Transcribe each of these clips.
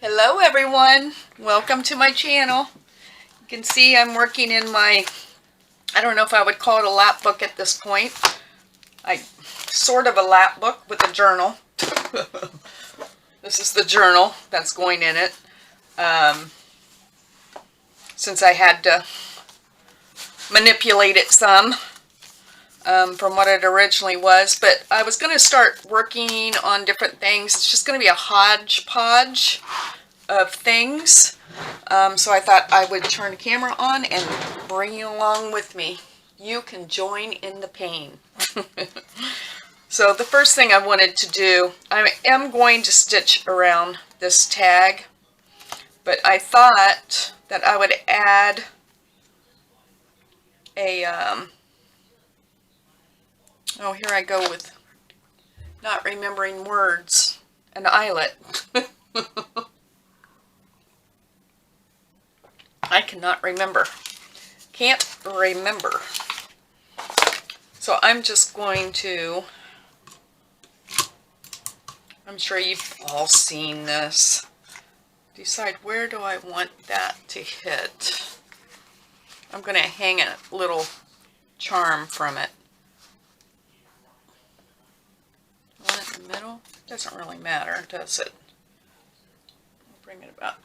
Hello everyone, welcome to my channel. You can see I'm working in my, I don't know if I would call it a lap book at this point. Sort of a lap book with a journal. This is the journal that's going in it. Since I had to manipulate it some from what it originally was. But I was going to start working on different things. It's just going to be a hodgepodge of things. So I thought I would turn the camera on and bring you along with me. You can join in the pain. So the first thing I wanted to do, I am going to stitch around this tag, but I thought that I would add a, oh, here I go with not remembering words, an eyelet. I cannot remember. Can't remember. So I'm just going to, I'm sure you've all seen this. Decide where do I want that to hit. I'm going to hang a little charm from it. One in the middle? Doesn't really matter, does it? I'll bring it about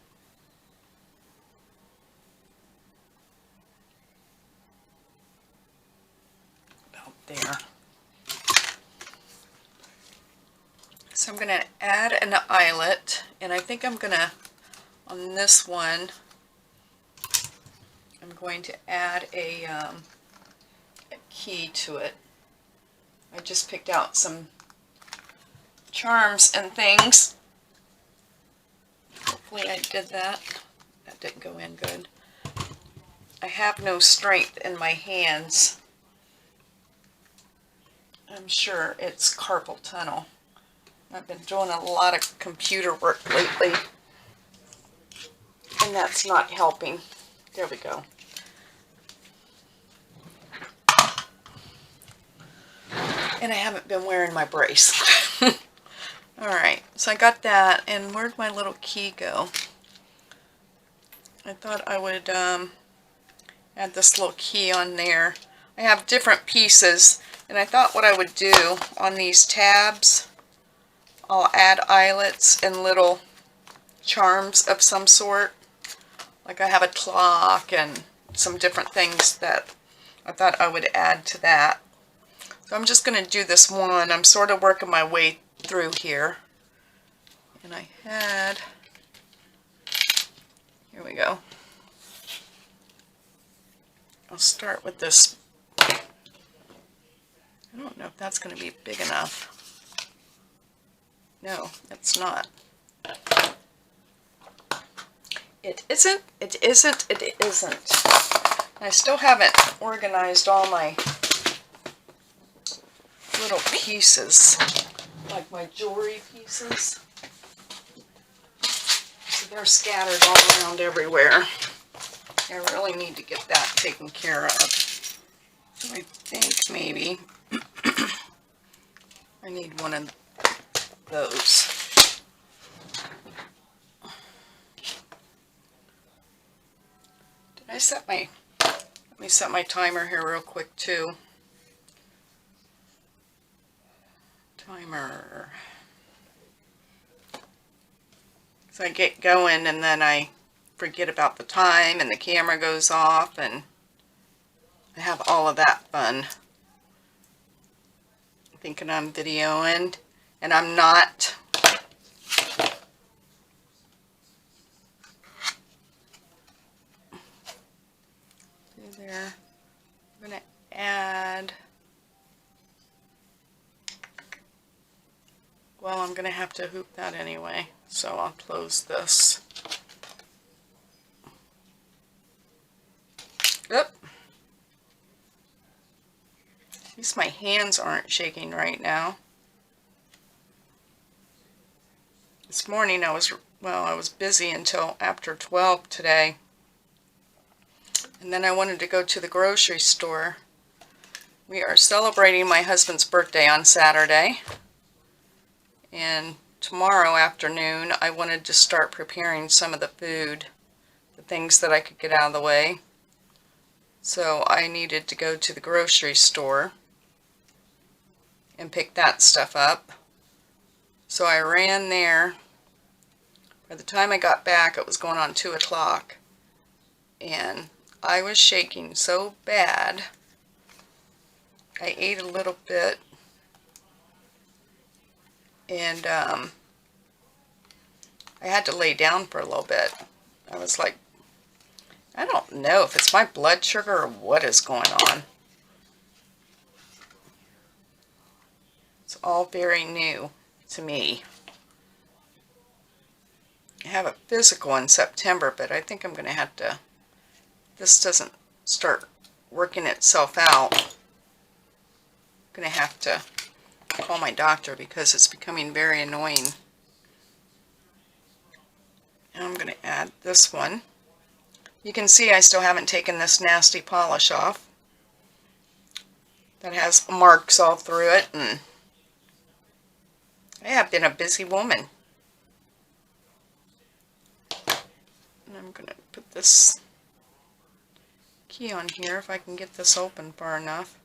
there. So I'm going to add an eyelet, and I think I'm going to, on this one, I'm going to add a key to it. I just picked out some charms and things. Hopefully I did that. That didn't go in good. I have no strength in my hands. I'm sure it's carpal tunnel. I've been doing a lot of computer work lately, and that's not helping. There we go. And I haven't been wearing my brace. Alright, so I got that, and where'd my little key go? I thought I would add this little key on there. I have different pieces, and I thought what I would do on these tabs, I'll add eyelets and little charms of some sort. Like I have a clock and some different things that I thought I would add to that. So I'm just going to do this one. I'm sort of working my way through here. And I had, here we go. I'll start with this. I don't know if that's going to be big enough. No, it's not. It isn't, it isn't, it isn't. I still haven't organized all my little pieces, like my jewelry pieces. So they're scattered all around everywhere. I really need to get that taken care of. So I think maybe I need one of those. Did I set my, let me set my timer here real quick too. Timer. So I get going and then I forget about the time and the camera goes off and I have all of that fun. Thinking I'm videoing and I'm not. There. I'm going to add, well, I'm going to have to hoop that anyway, so I'll close this. Oop. At least my hands aren't shaking right now. This morning I was busy until after 12 today. And then I wanted to go to the grocery store. We are celebrating my husband's birthday on Saturday. And tomorrow afternoon I wanted to start preparing some of the food, the things that I could get out of the way. So I needed to go to the grocery store and pick that stuff up. So I ran there. By the time I got back, it was going on 2 o'clock. And I was shaking so bad. I ate a little bit. And I had to lay down for a little bit. I was like, I don't know if it's my blood sugar or what is going on. It's all very new to me. I have a physical in September, but I think I'm going to have to, this doesn't start working itself out, I'm going to have to call my doctor because it's becoming very annoying. And I'm going to add this one. You can see I still haven't taken this nasty polish off that has marks all through it, and I have been a busy woman. And I'm going to put this key on here if I can get this open far enough.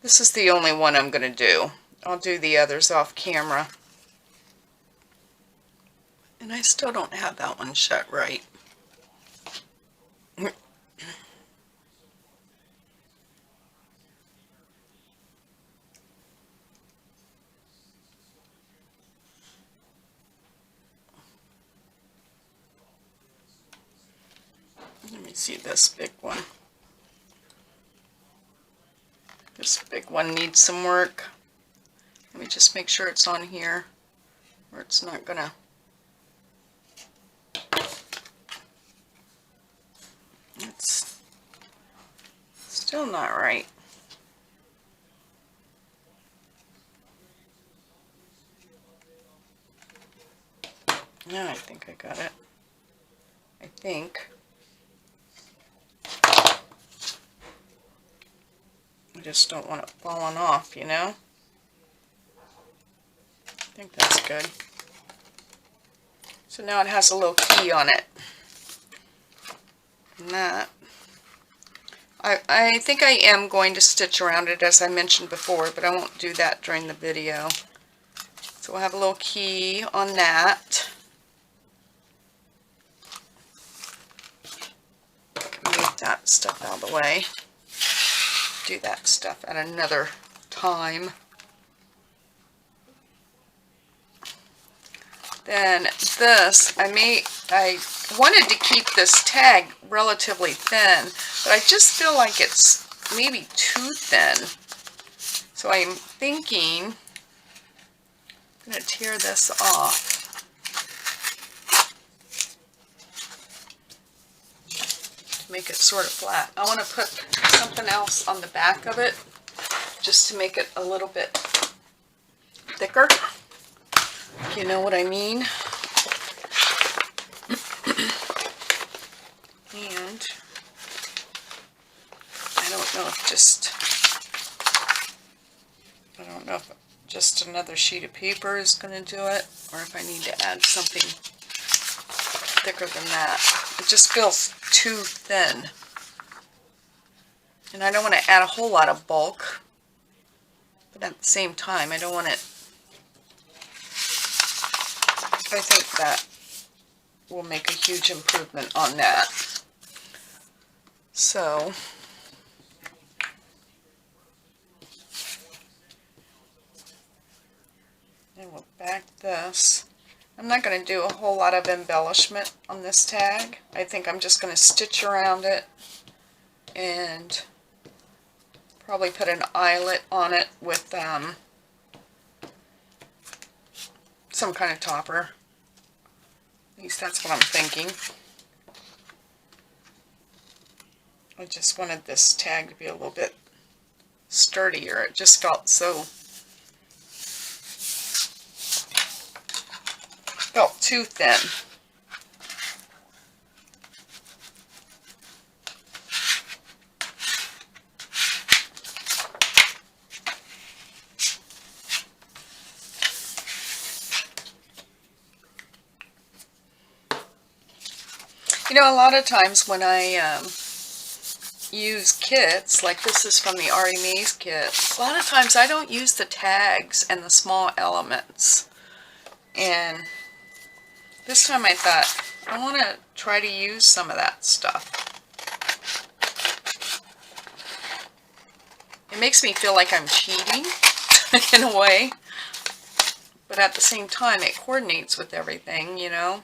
This is the only one I'm going to do. I'll do the others off camera. And I still don't have that one shut right. Let me see this big one. This big one needs some work. Let me just make sure it's on here or it's not gonna. It's still not right. Yeah, I think I got it. I think. I just don't want it falling off, you know? I think that's good. So now it has a little key on it. And that. I think I am going to stitch around it as I mentioned before, but I won't do that during the video. So we'll have a little key on that. Move that stuff out of the way. Do that stuff at another time. Then this, I wanted to keep this tag relatively thin, but I just feel like it's maybe too thin. So I'm thinking I'm going to tear this off. To make it sort of flat. I want to put something else on the back of it just to make it a little bit thicker. You know what I mean? And I don't know if just another sheet of paper is going to do it, or if I need to add something thicker than that. It just feels too thin. And I don't want to add a whole lot of bulk, but at the same time I don't want it. I think that will make a huge improvement on that. So then we'll back this. I'm not going to do a whole lot of embellishment on this tag. I think I'm just going to stitch around it and probably put an eyelet on it with some kind of topper. At least that's what I'm thinking. I just wanted this tag to be a little bit sturdier. It just felt too thin. You know, a lot of times when I use kits, like this is from the Artie Mays kit, a lot of times I don't use the tags and the small elements. And this time I thought, I want to try to use some of that stuff. It makes me feel like I'm cheating in a way, but at the same time it coordinates with everything, you know.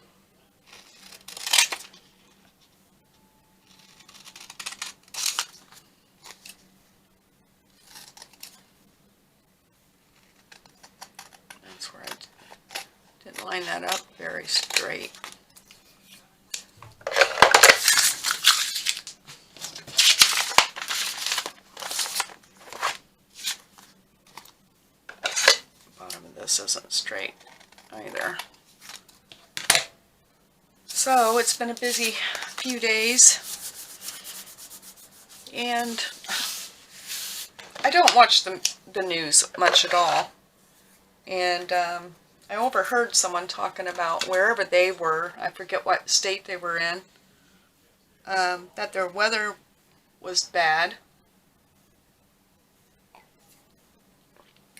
That's where I didn't line that up very straight. This isn't straight either. So it's been a busy few days, and I don't watch the news much at all. And I overheard someone talking about wherever they were, I forget what state they were in, that their weather was bad.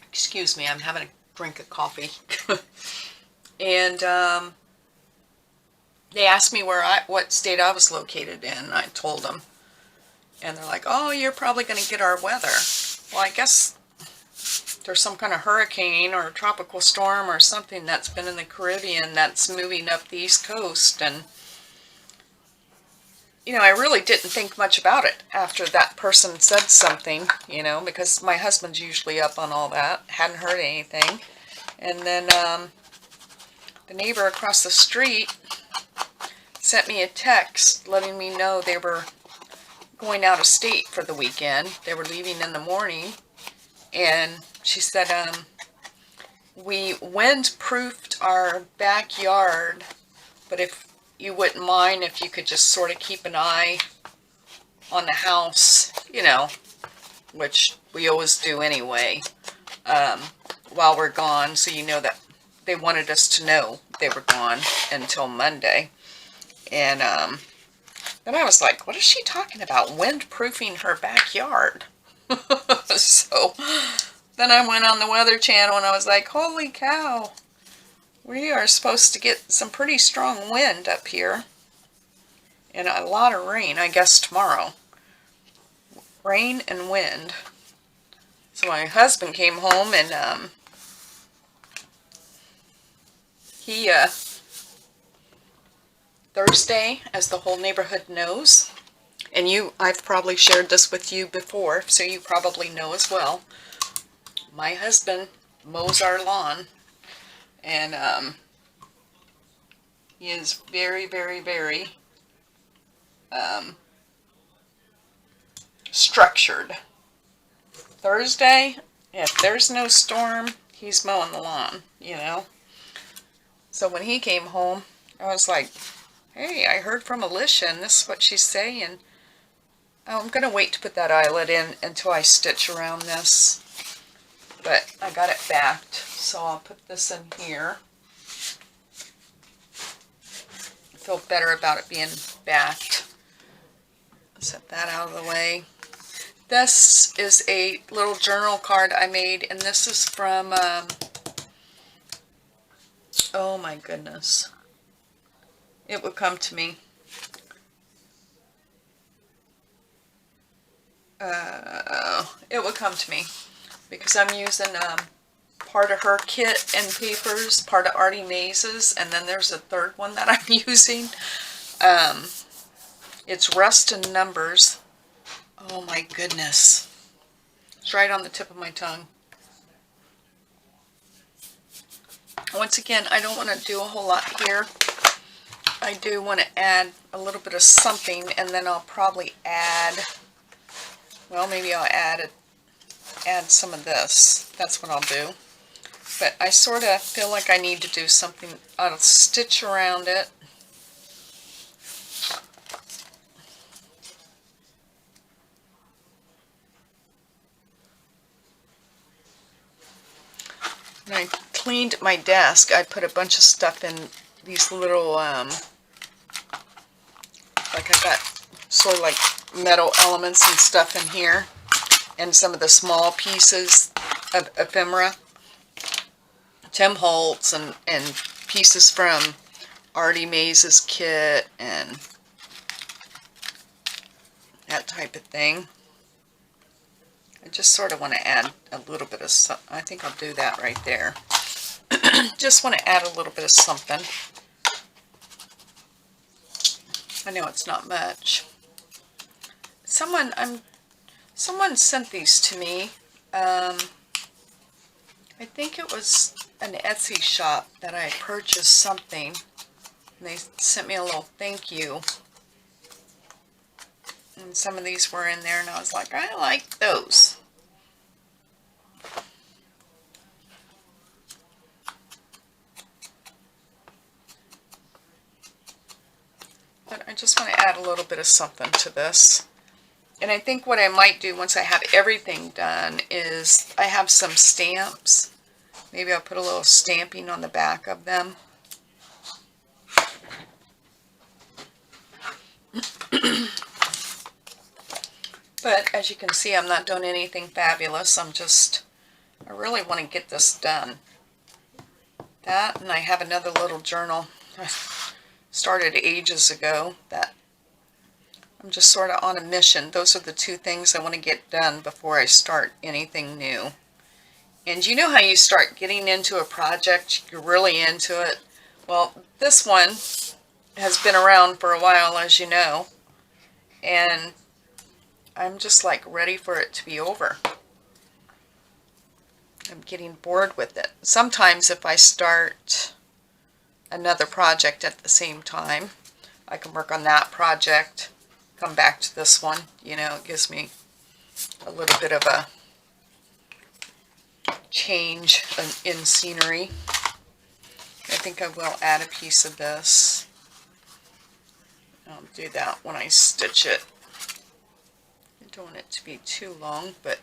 Excuse me, I'm having a drink of coffee. And they asked me what state I was located in, and I told them. And they're like, oh, you're probably going to get our weather. Well, I guess there's some kind of hurricane or tropical storm or something that's been in the Caribbean that's moving up the East Coast. And, you know, I really didn't think much about it after that person said something, you know, because my husband's usually up on all that. Hadn't heard anything. And then the neighbor across the street sent me a text letting me know they were going out of state for the weekend. They were leaving in the morning. And she said, we wind-proofed our backyard, but if you wouldn't mind if you could just sort of keep an eye on the house, you know, which we always do anyway, while we're gone, so you know that they wanted us to know they were gone until Monday. And then I was like, what is she talking about? Windproofing her backyard. So then I went on the Weather Channel and I was like, holy cow, we are supposed to get some pretty strong wind up here. And a lot of rain, I guess, tomorrow. Rain and wind. So my husband came home and he Thursday, as the whole neighborhood knows, and I've probably shared this with you before, so you probably know as well, my husband mows our lawn, and he is very, very, very structured. Thursday, if there's no storm, he's mowing the lawn, you know. So when he came home, I was like, hey, I heard from Alicia, and this is what she's saying. Oh, I'm going to wait to put that eyelet in until I stitch around this. But I got it backed, so I'll put this in here. I feel better about it being backed. Set that out of the way. This is a little journal card I made, and this is from, oh my goodness. It would come to me. It would come to me because I'm using part of her kit and papers, part of Artie Mays's, and then there's a third one that I'm using. It's Rust and Numbers. Oh my goodness. It's right on the tip of my tongue. Once again, I don't want to do a whole lot here. I do want to add a little bit of something, and then I'll probably add, well, maybe I'll add some of this. That's what I'll do. But I sort of feel like I need to do something. I'll stitch around it. When I cleaned my desk, I put a bunch of stuff in these little Like I got sort of like metal elements and stuff in here, and some of the small pieces of ephemera, Tim Holtz, and pieces from Artie Maze's kit and that type of thing. I just sort of want to add a little bit of, I think I'll do that right there. Just want to add a little bit of something. I know it's not much. Someone sent these to me. I think it was an Etsy shop that I purchased something, and they sent me a little thank you. And some of these were in there, and I was like, I like those. But I just want to add a little bit of something to this. And I think what I might do once I have everything done is I have some stamps. Maybe I'll put a little stamping on the back of them. But as you can see, I'm not doing anything fabulous. I really want to get this done. That, and I have another little journal I started ages ago that I'm just sort of on a mission. Those are the two things I want to get done before I start anything new. And you know how you start getting into a project, you're really into it? Well, this one has been around for a while, as you know, and I'm just like ready for it to be over. I'm getting bored with it. Sometimes if I start another project at the same time, I can work on that project, come back to this one. You know, it gives me a little bit of a change in scenery. I think I will add a piece of this. I'll do that when I stitch it. I don't want it to be too long, but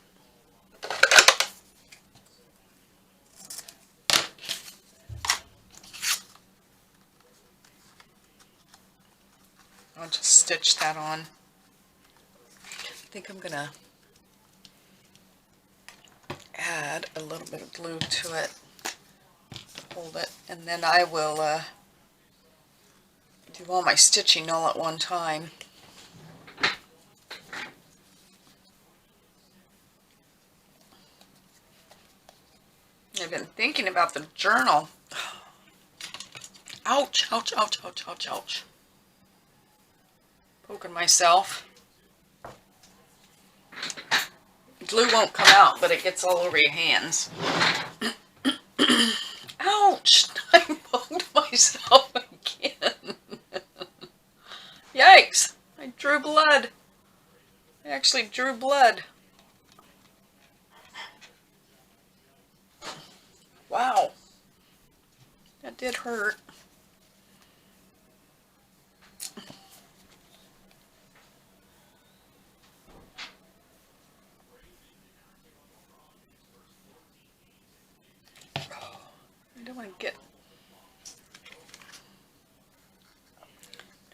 I'll just stitch that on. I think I'm gonna add a little bit of glue to it to hold it, and then I will do all my stitching all at one time. I've been thinking about the journal. Ouch, ouch, ouch, ouch, ouch, ouch. Poking myself. Glue won't come out, but it gets all over your hands. Ouch! I poked myself again. Yikes! I drew blood. I actually drew blood. Wow. That did hurt.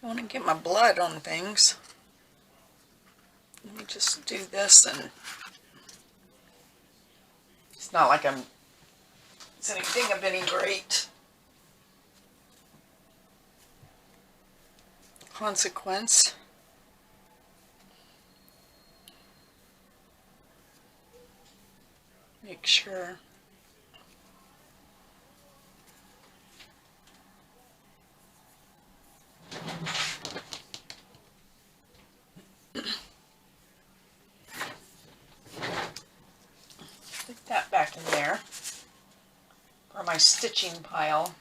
Don't want to get my blood on things. Let me just do this, and it's not like it's anything of any great consequence. Make sure. Stick that back in there for my stitching pile.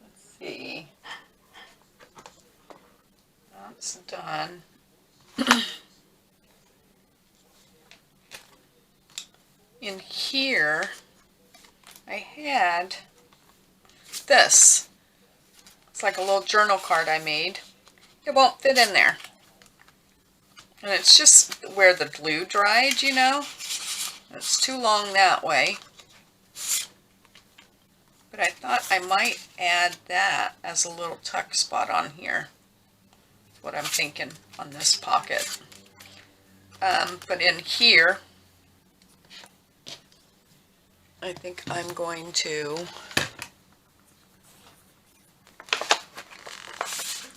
Let's see. That's done. In here, I had this. It's like a little journal card I made. It won't fit in there. And it's just where the glue dried, you know. It's too long that way. But I thought I might add that as a little tuck spot on here. what I'm thinking on this pocket. But in here, I think I'm going to,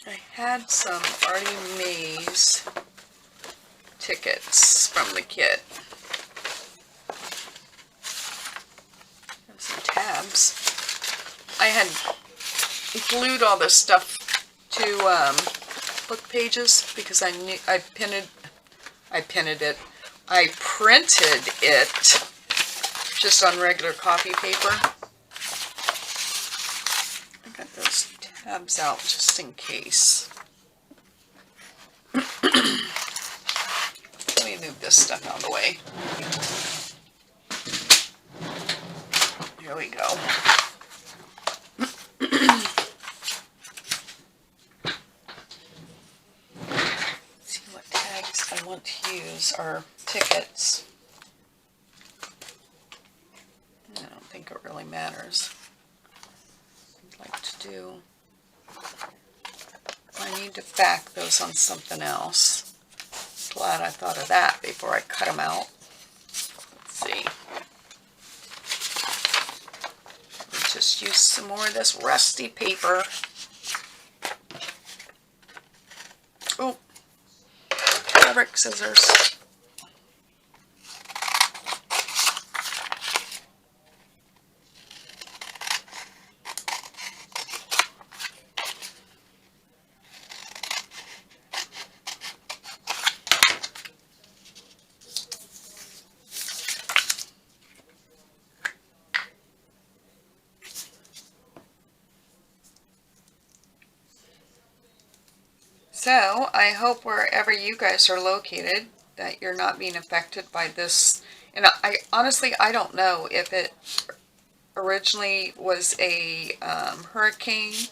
I had some Artie Mays tickets from the kit. And some tabs. I had glued all this stuff to book pages because I knew I printed it just on regular copy paper. I got those tabs out just in case. Let me move this stuff out of the way. Here we go. See what tags I want to use are tickets. I don't think it really matters. I'd like to do, I need to back those on something else. Glad I thought of that before I cut them out. Let's see. Let's just use some more of this rusty paper. Oh, fabric scissors. So, I hope wherever you guys are located that you're not being affected by this. And I honestly, I don't know if it originally was a hurricane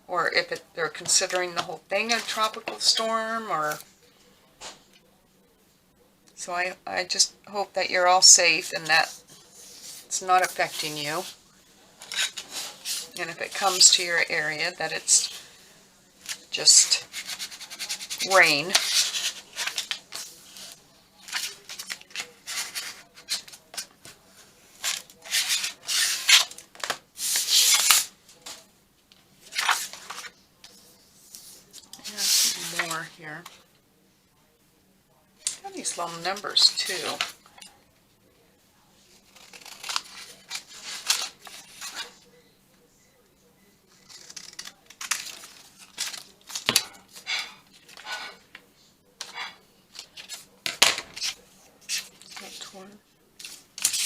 or if they're considering the whole thing a tropical storm. Or so I just hope that you're all safe and that it's not affecting you. And if it comes to your area, that it's just rain. Yeah, some more here. Got these little numbers too.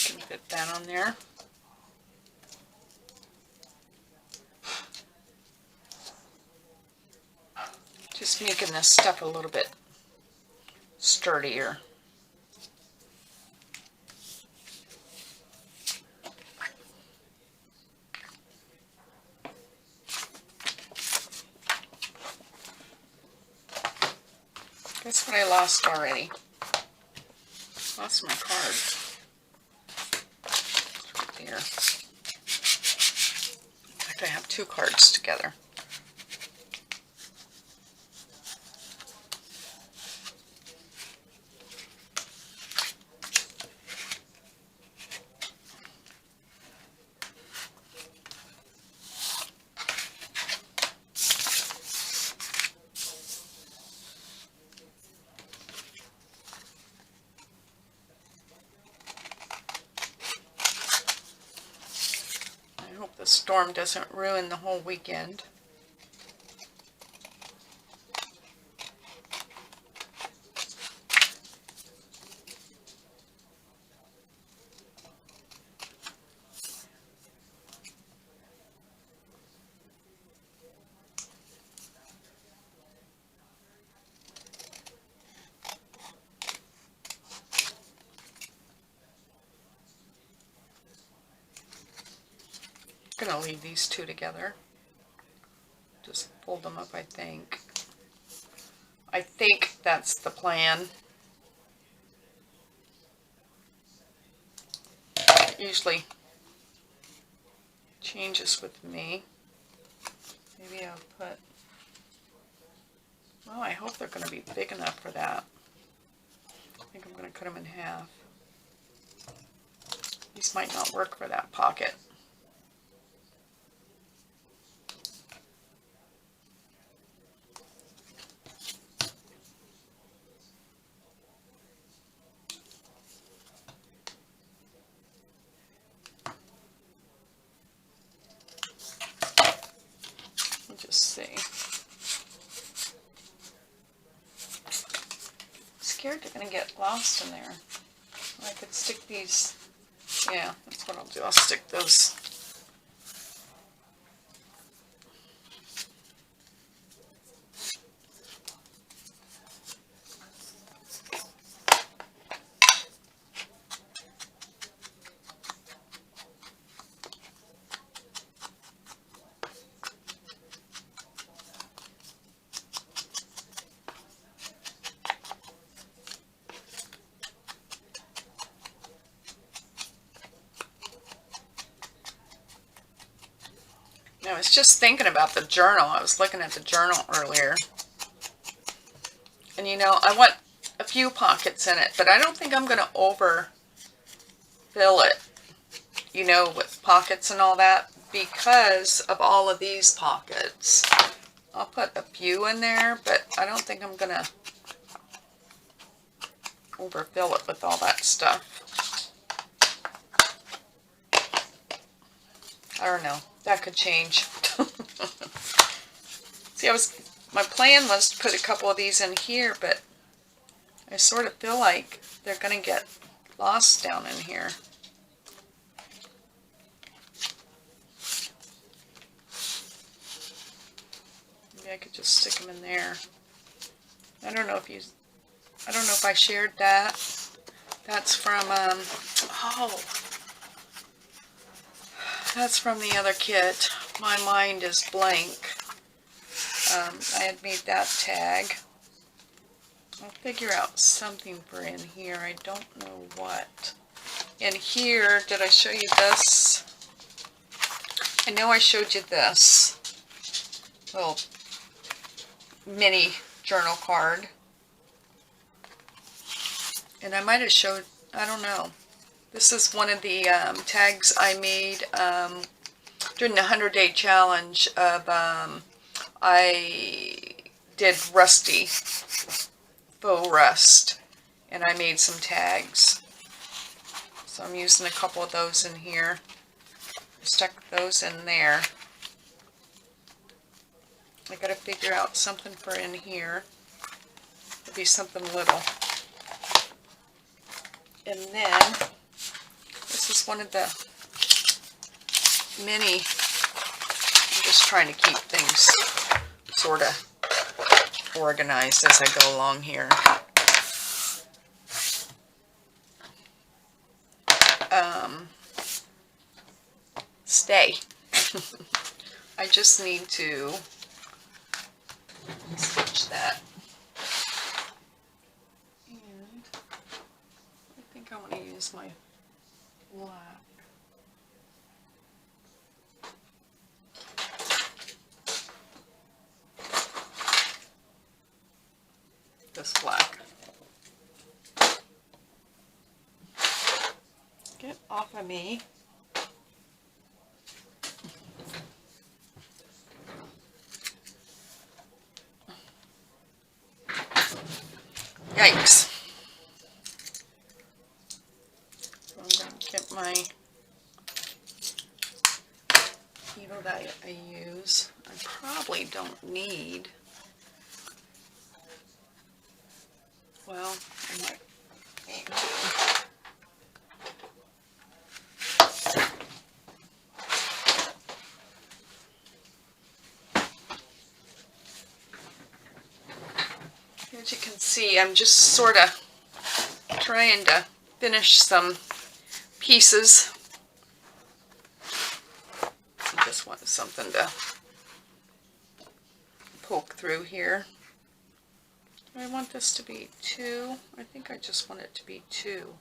Can fit that on there. Just making this stuff a little bit sturdier. Guess what I lost already? Lost my card. Right there. In fact, I have two cards together. I hope the storm doesn't ruin the whole weekend. I'm going to leave these two together. Just fold them up, I think. I think that's the plan. It usually changes with me. Maybe I'll put Well, I hope they're going to be big enough for that. I think I'm going to cut them in half. These might not work for that pocket. Just see. I'm scared they're going to get lost in there. I could stick these. Yeah, that's what I'll do. I'll stick those. I was just thinking about the journal. I was looking at the journal earlier. And you know, I want a few pockets in it, but I don't think I'm going to overfill it, you know, with pockets and all that because of all of these pockets. I'll put a few in there, but I don't think I'm going to overfill it with all that stuff. I don't know. That could change. See, my plan was to put a couple of these in here, but I sort of feel like they're going to get lost down in here. Maybe I could just stick them in there. I don't know if I shared that. That's from, that's from the other kit. My mind is blank. I had made that tag. I'll figure out something for in here. I don't know what. In here, did I show you this? I know I showed you this little mini journal card. And I might have showed, I don't know. This is one of the tags I made during the 100-day challenge of, I did rusty, faux rust, and I made some tags. So I'm using a couple of those in here. I stuck those in there. I gotta figure out something for in here. It'll be something little. And then, this is one of the mini, I'm just trying to keep things sort of organized as I go along here. Stay. I just need to switch that. And I think I want to use my black. This black. Get off of me. Yikes. So I'm going to get my needle that I use. I probably don't need, well, I might need to. As you can see, I'm just sort of trying to finish some pieces. I just want something to poke through here. Do I want this to be 2? I think I just want it to be 2.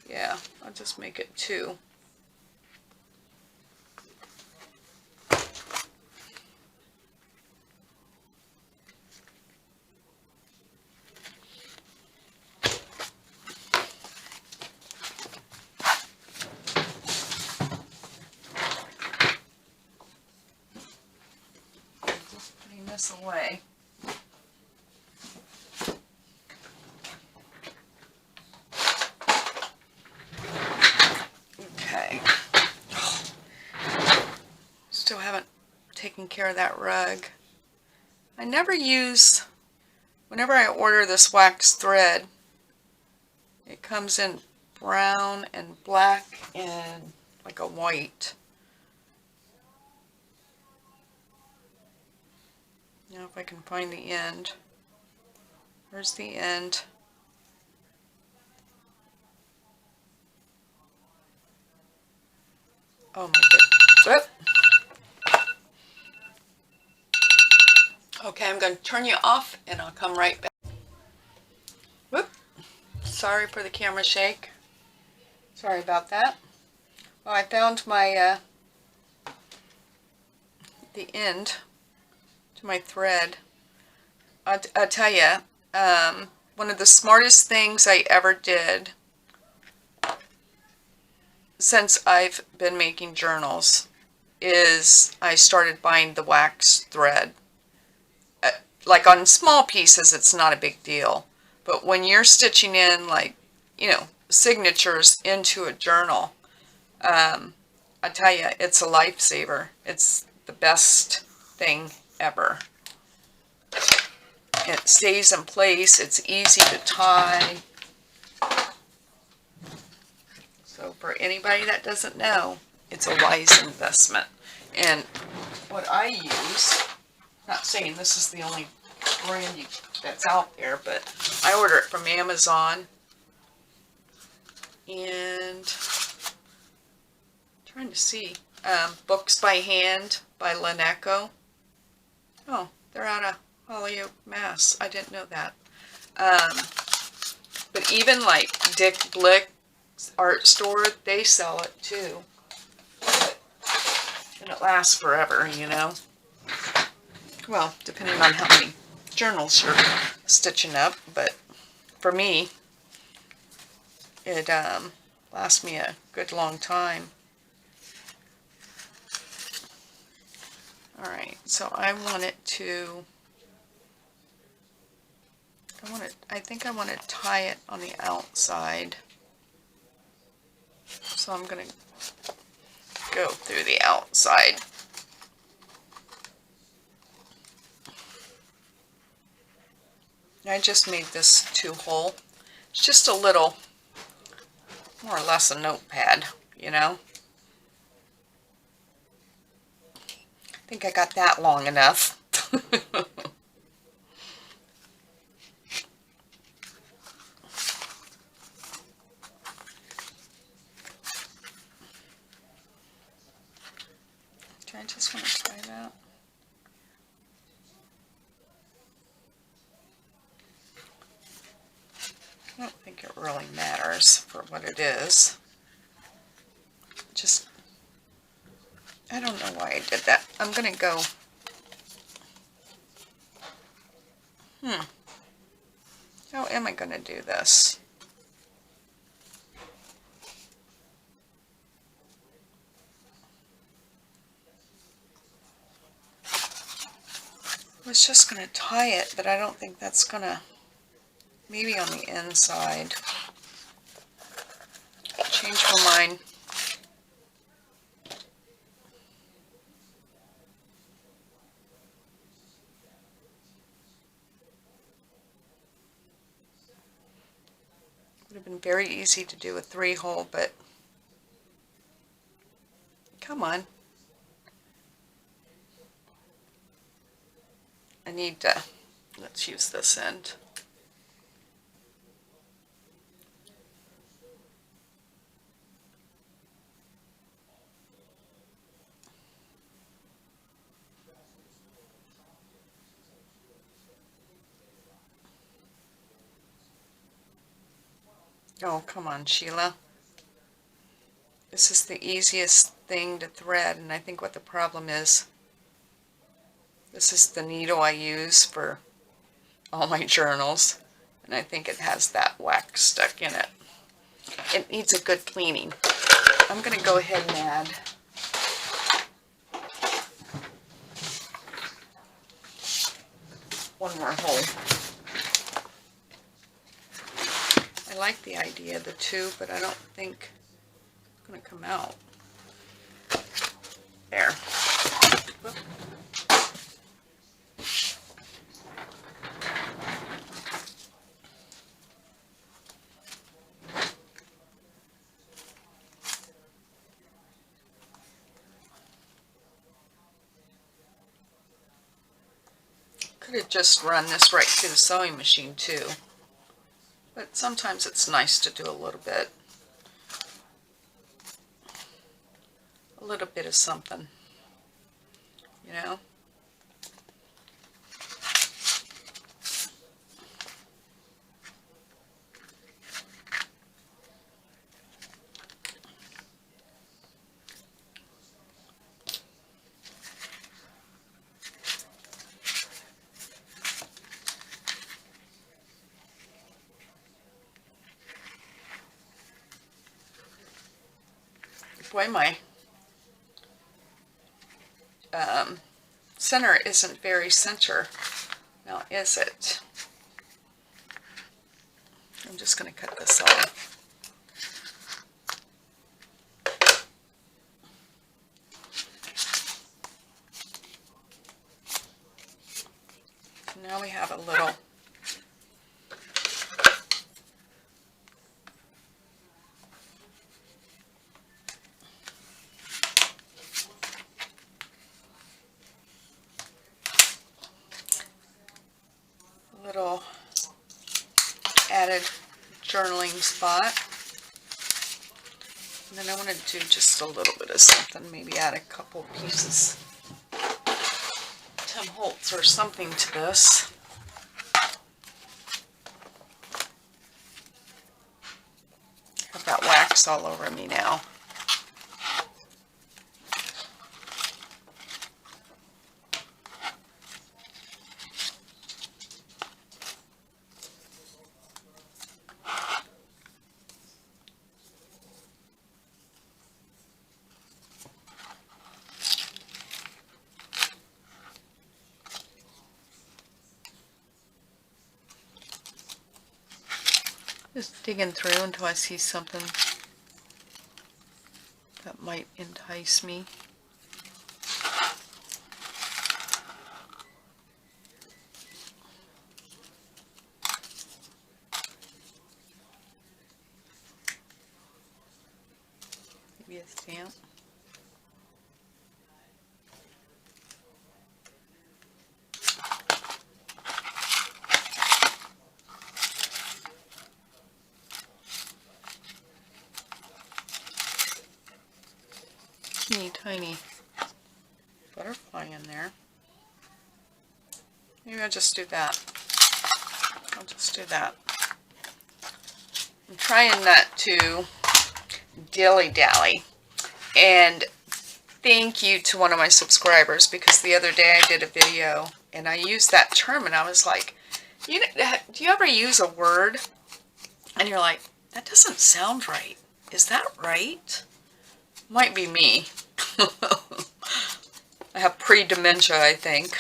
Yeah, I'll just make it 2. this away. Okay. Still haven't taken care of that rug. I never use, whenever I order this wax thread, it comes in brown and black and like a white. Now if I can find the end. Where's the end? Oh my goodness. Okay, I'm going to turn you off and I'll come right back. Whoop. Sorry for the camera shake. Sorry about that. Well, I found my the end to my thread. I'll tell you, one of the smartest things I ever did since I've been making journals is I started buying the wax thread. Like on small pieces, it's not a big deal. But when you're stitching in, like, you know, signatures into a journal, I tell you, it's a lifesaver. It's the best thing ever. It stays in place. It's easy to tie. So for anybody that doesn't know, it's a wise investment. And what I use, not saying this is the only brand that's out there, but I order it from Amazon. And trying to see, Books by Hand by Laneco. Oh, they're out of Holyoke, Mass. I didn't know that. But even like Dick Blick's art store, they sell it too. And it lasts forever, you know. Well, depending on how many journals you're stitching up, but for me, it lasts me a good long time. Alright, so I think I want to tie it on the outside. So I'm going to go through the outside. I just made this 2-hole. It's just a little, more or less a notepad, you know. I think I got that long enough. Do I just want to try that? I don't think it really matters for what it is. Just, I don't know why I did that. I'm going to go, how am I going to do this? I was just going to tie it, but I don't think that's going to, maybe on the inside. Change my mind. Would have been very easy to do a 3-hole, but come on. I need to, let's use this end. Oh, come on, Sheila. This is the easiest thing to thread, and I think what the problem is, this is the needle I use for all my journals, and I think it has that wax stuck in it. It needs a good cleaning. I'm going to go ahead and add like the idea of the two, but I don't think it's going to come out. There. Whoop. Could have just run this right through the sewing machine too, but sometimes it's nice to do a little bit of something, you know. Boy, my center isn't very center. Now, is it? I'm just going to cut this off. Now we have a little added journaling spot. And then I want to do just a little bit of something, maybe add a couple pieces Tim Holtz or something to this. I've got wax all over me now. Just digging through until I see something that might entice me. Maybe a stamp. Tiny butterfly in there. Maybe I'll just do that. I'll just do that. I'm trying not to dilly-dally. And thank you to one of my subscribers, because the other day I did a video and I used that term and I was like, do you ever use a word and you're like, that doesn't sound right. Is that right? Might be me. I have pre-dementia, I think.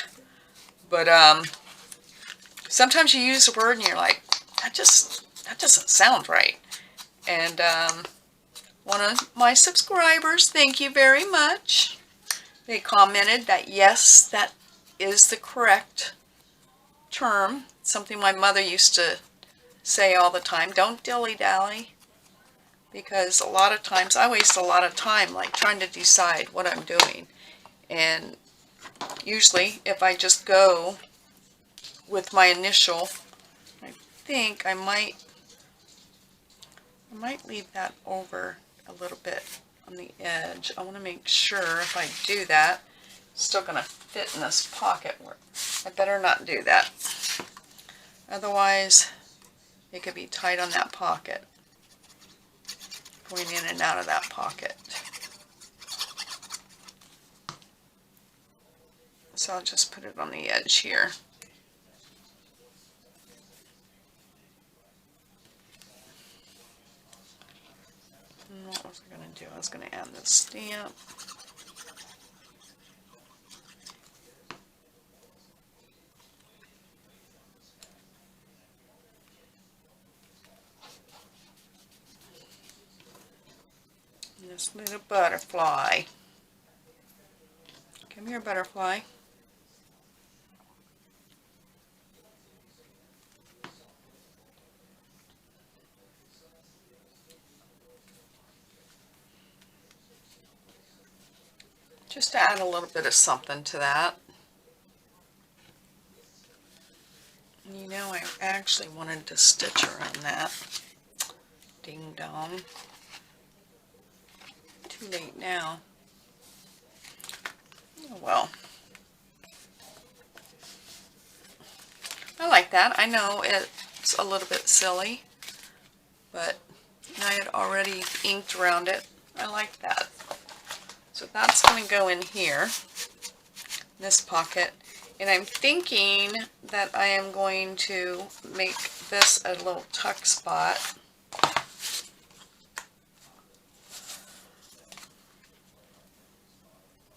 But sometimes you use a word and you're like, that doesn't sound right. And one of my subscribers, thank you very much, they commented that yes, that is the correct term. Something my mother used to say all the time, don't dilly-dally. Because a lot of times I waste a lot of time like trying to decide what I'm doing. And usually if I just go with my initial, I think I might leave that over a little bit on the edge. I want to make sure if I do that, it's still going to fit in this pocket. I better not do that. Otherwise, it could be tight on that pocket. Going in and out of that pocket. So I'll just put it on the edge here. And what was I going to do? I was going to add this stamp. this little butterfly. Come here, butterfly. Just to add a little bit of something to that. You know, I actually wanted to stitch around that. Ding dong. Too late now. Oh well. I like that. I know it's a little bit silly, but I had already inked around it. I like that. So that's going to go in here, this pocket. And I'm thinking that I am going to make this a little tuck spot.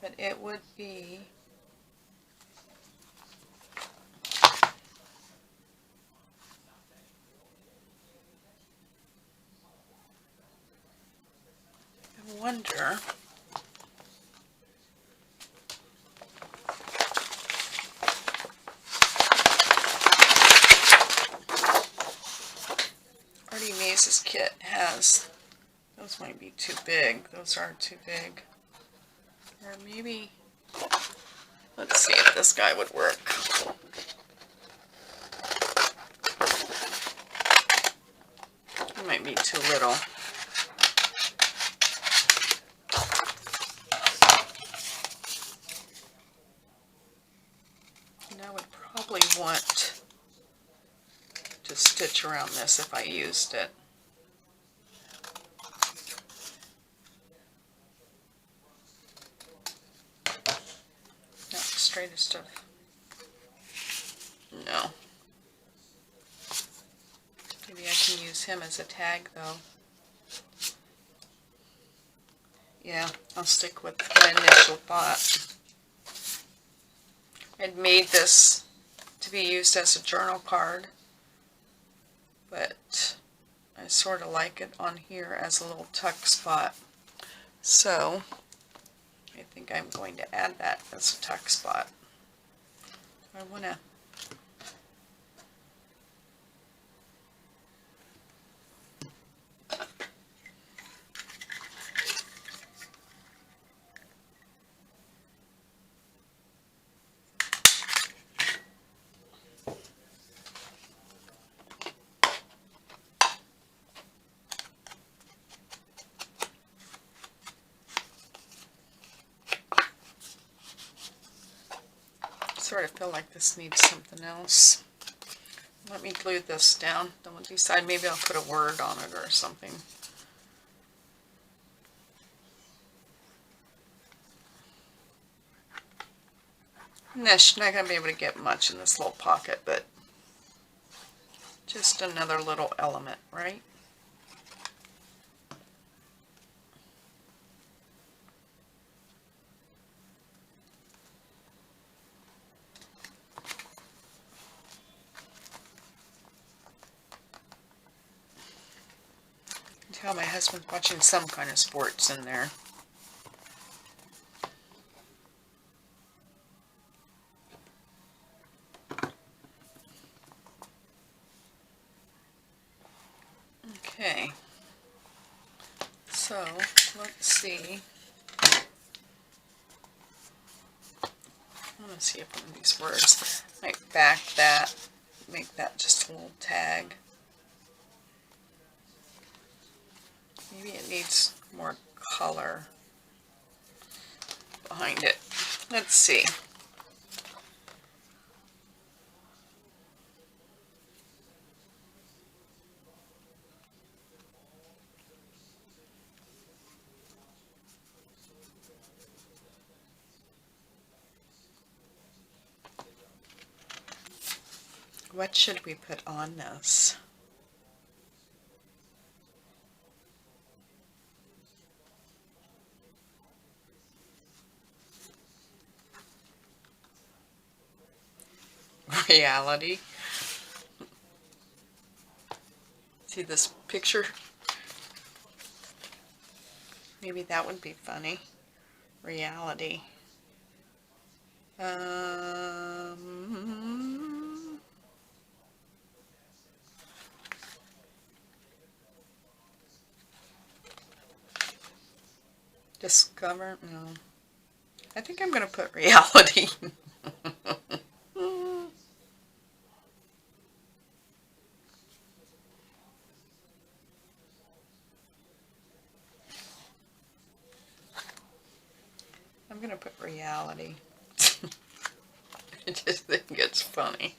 But it would be I wonder Artie Maze's kit has, those might be too big. Those are too big. Or maybe, let's see if this guy would work. It might be too little. And I would probably want to stitch around this if I used it. Not the straightest of, no. Maybe I can use him as a tag though. Yeah, I'll stick with my initial thought. I'd made this to be used as a journal card, but I sort of like it on here as a little tuck spot. So I think I'm going to add that as a tuck spot. I want to sort of feel like this needs something else. Let me glue this down. Then we'll decide, maybe I'll put a word on it or something. She's not going to be able to get much in this little pocket, but just another little element, right? Tell my husband's watching some kind of sports in there. Okay, so let's see. I want to see if one of these words might back that, make that just a little tag. Maybe it needs more color behind it. Let's see. What should we put on this? Reality. See this picture? Maybe that would be funny. Reality. Discover? No. I think I'm going to put reality. I'm going to put reality. I just think it's funny.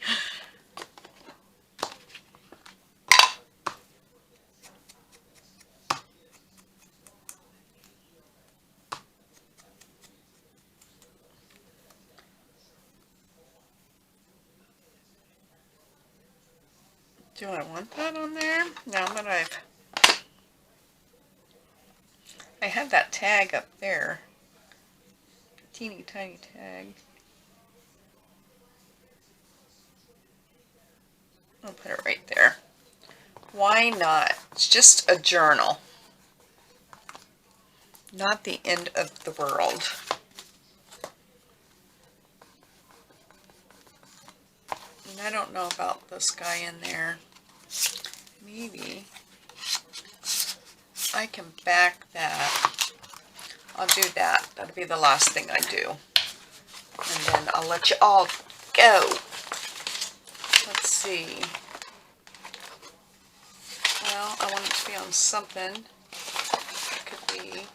Do I want that on there? Now that I have that tag up there. Teeny tiny tag. I'll put it right there. Why not? It's just a journal. Not the end of the world. And I don't know about this guy in there. Maybe I can back that. I'll do that. That'll be the last thing I do. And then I'll let you all go. Let's see. Well, I want it to be on something. It could be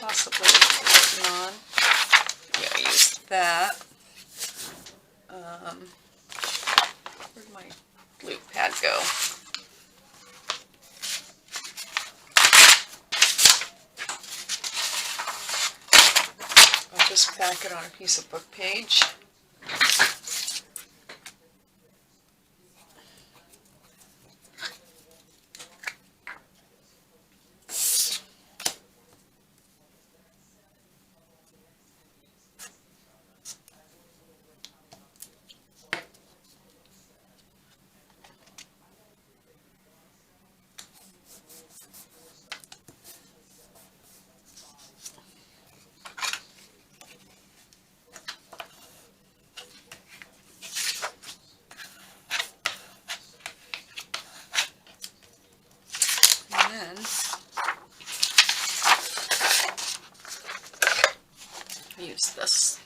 possibly written on. Yeah, I used that. Where'd my glue pad go? I'll just back it on a piece of book page. Use this.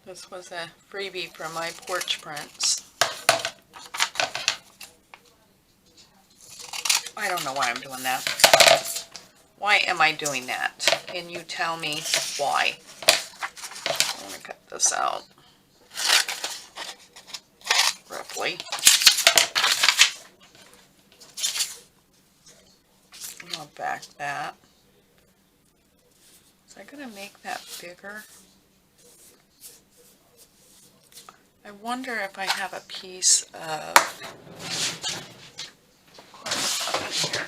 This was a freebie from my porch prints. I don't know why I'm doing that. Why am I doing that? Can you tell me why? I want to cut this out roughly. And I'll back that. Is I going to make that bigger? I wonder if I have a piece of up in here.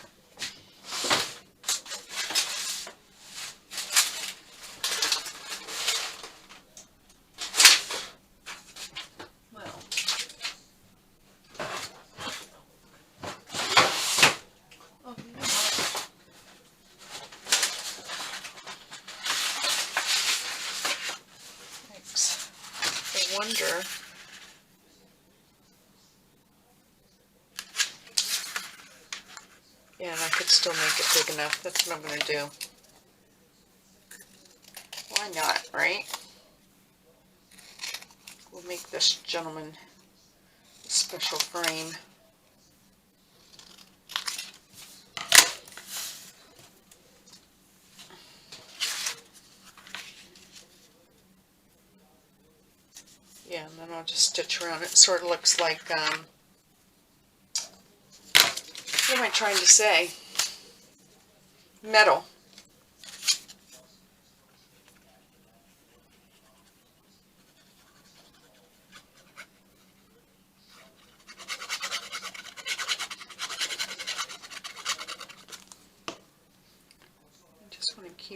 Wonder yeah, and I could still make it big enough. That's what I'm going to do. Why not, right? We'll make this gentleman a special frame. Yeah, and then I'll just stitch around it. Sort of looks like, what am I trying to say? Metal.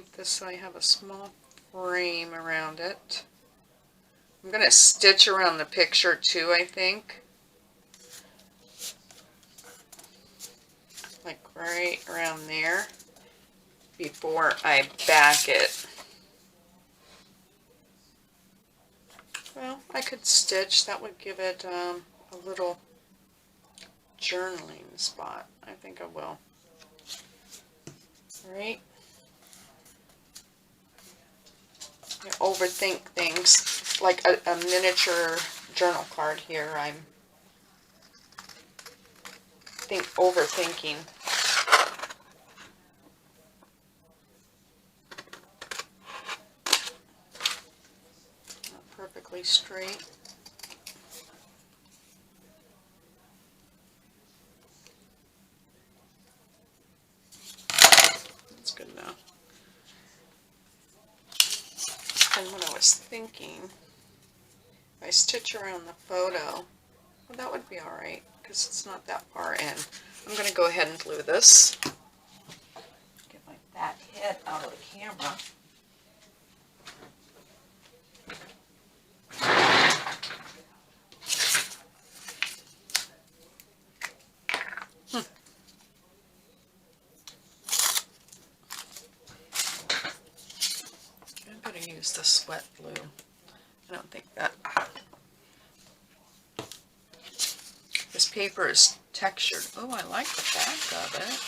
keep this so I have a small frame around it. I'm going to stitch around the picture too, I think. Like right around there before I back it. Well, I could stitch. That would give it a little journaling spot. I think I will. Alright. You overthink things. Like a miniature journal card here. I'm overthinking. Not perfectly straight. That's good enough. And what I was thinking, if I stitch around the photo, well, that would be alright, because it's not that far in. I'm going to go ahead and glue this. Get my fat head out of the camera. I better use the sweat glue. I don't think that... This paper is textured. Oh, I like the back of it.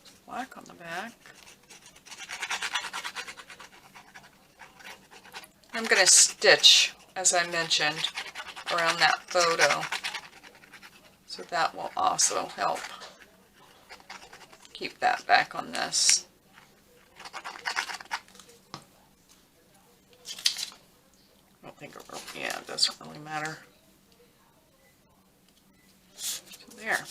It's black on the back. I'm going to stitch, as I mentioned, around that photo. So that will also help keep that back on this. I don't think it will, yeah, it doesn't really matter. So there.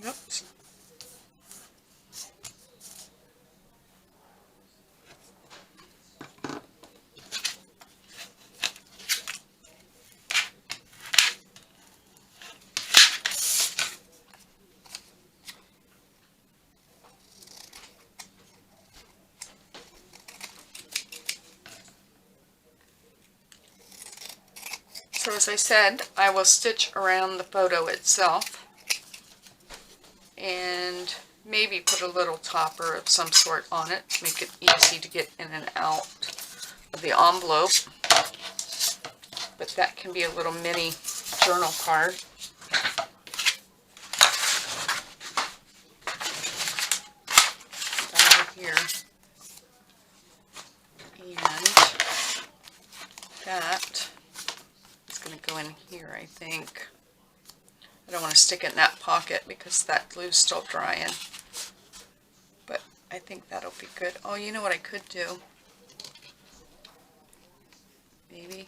Oops. So as I said, I will stitch around the photo itself and maybe put a little topper of some sort on it to make it easy to get in and out of the envelope. But that can be a little mini journal card. Over here. And that is going to go in here, I think. I don't want to stick it in that pocket because that glue's still drying. But I think that'll be good. Oh, you know what I could do? Maybe?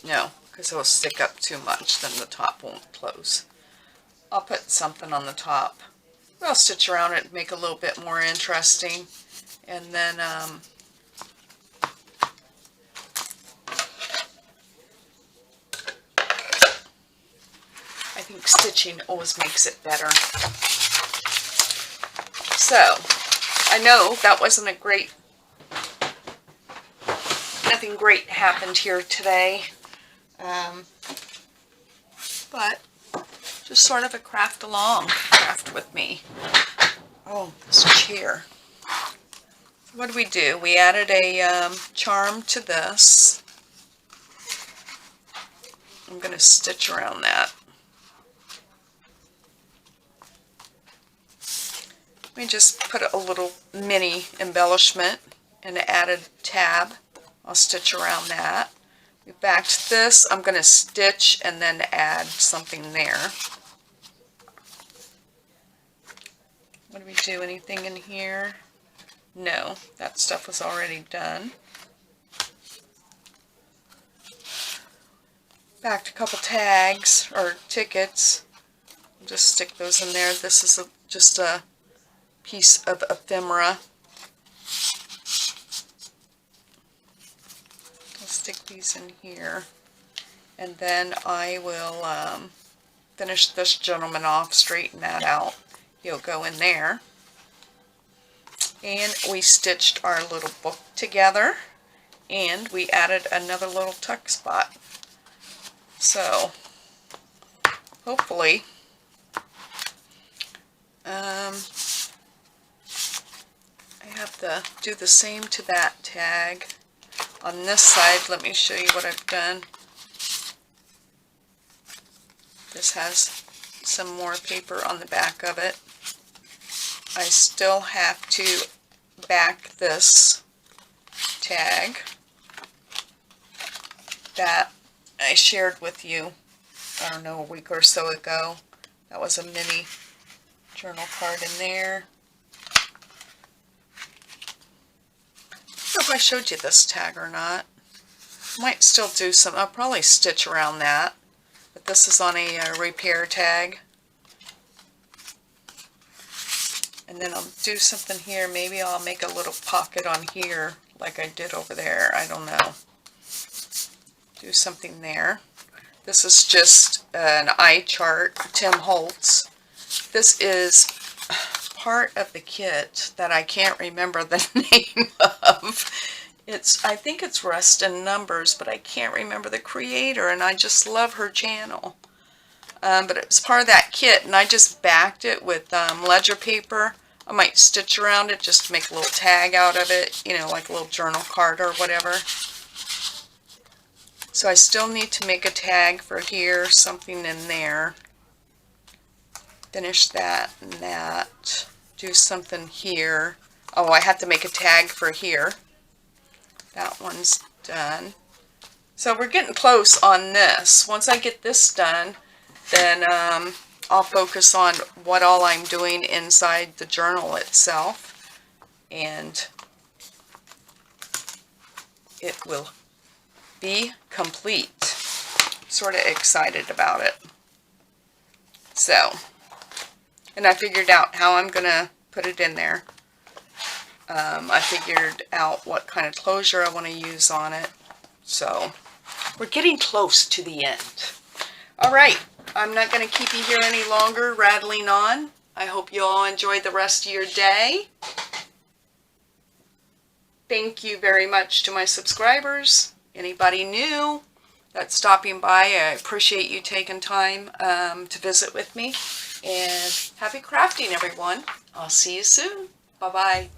No, because it'll stick up too much, then the top won't close. I'll put something on the top. I'll stitch around it and make it a little bit more interesting. And then I think stitching always makes it better. So, I know that wasn't a great, nothing great happened here today. But just sort of a craft with me. Oh, this chair. What did we do? We added a charm to this. I'm going to stitch around that. Let me just put a little mini embellishment and added tab. I'll stitch around that. We backed this. I'm going to stitch and then add something there. What do we do? Anything in here? No, that stuff was already done. Backed a couple tags or tickets. I'll just stick those in there. This is just a piece of ephemera. I'll stick these in here. And then I will finish this gentleman off, straighten that out, He'll go in there. And we stitched our little book together, and we added another little tuck spot. So hopefully I have to do the same to that tag. On this side, let me show you what I've done. This has some more paper on the back of it. I still have to back this tag that I shared with you, I don't know, a week or so ago. That was a mini journal card in there. I don't know if I showed you this tag or not. Might still do some, I'll probably stitch around that. But this is on a repair tag. And then I'll do something here. Maybe I'll make a little pocket on here like I did over there. I don't know. Do something there. This is just an eye chart, Tim Holtz. This is part of the kit that I can't remember the name of. I think it's Rust and Numbers, but I can't remember the creator, and I just love her channel. But it was part of that kit, and I just backed it with ledger paper. I might stitch around it just to make a little tag out of it, you know, like a little journal card or whatever. So I still need to make a tag for here, something in there. Finish that and that. Do something here. Oh, I have to make a tag for here. That one's done. So we're getting close on this. Once I get this done, then I'll focus on what all I'm doing inside the journal itself, and it will be complete. Sort of excited about it. So, and I figured out how I'm going to put it in there. I figured out what kind of closure I want to use on it. So, we're getting close to the end. Alright, I'm not going to keep you here any longer rattling on. I hope you all enjoy the rest of your day. Thank you very much to my subscribers. Anybody new that's stopping by, I appreciate you taking time to visit with me. And happy crafting, everyone. I'll see you soon. Bye-bye.